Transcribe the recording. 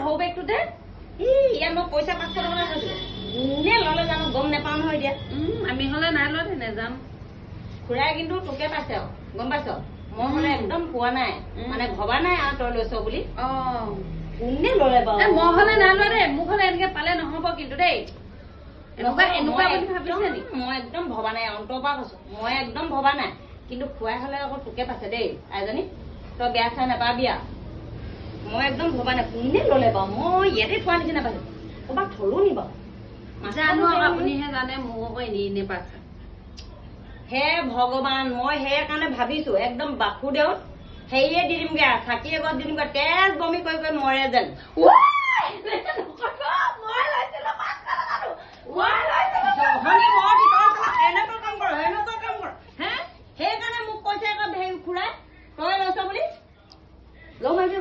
সৌ বেগটো দে ইয়াত মই পইচা 500 টকা খাইছিলো কোনে ললে জানো গম নাপাওঁ নহয় এতিয়া আমি হলে নাই লোৱা দে নেযাম খুৰাই কিন্তু তোকে পাইছে আৰু গম পাইছ মই হলে একদম পোৱা নাই মানে ভবা নাই আৰু তই লৈছ বুলি কোনে ললে বাৰু মই হলে নাই লোৱা দে মোক হলে এনেকে পালে নহব কিন্তু দেই এনেকুৱা বুলি ভাবিছে নি মই একদম ভবা নাই অন্তৰ পৰা কৈছো মই একদম ভবা নাই কিন্তু খুৱাই হলে আকৌ তোকে পাইছে দেই আইজনী তই বেয়া চাই নাপাবি আৰু মই একদম ভবা নাই কোনে ললে বাৰু মই ইয়াতে থোৱা নিচিনা পাইছো ক'ৰবাত থলো নি বাৰু জানো আপুনিহে জানে মোক আকৌ এনেই পাইছে হে ভগৱান মই সেইকাৰণে ভাবিছো একদম বাসুদেৱত হেৰিয়ে দি দিমগে চাকি এগত দি দিমগে তেজ বমি কৰি কৰি মৰে যেন সেইকাৰণে মোক কৈছে খুৰাই তই লৈছ বুলি লগ মাৰিবি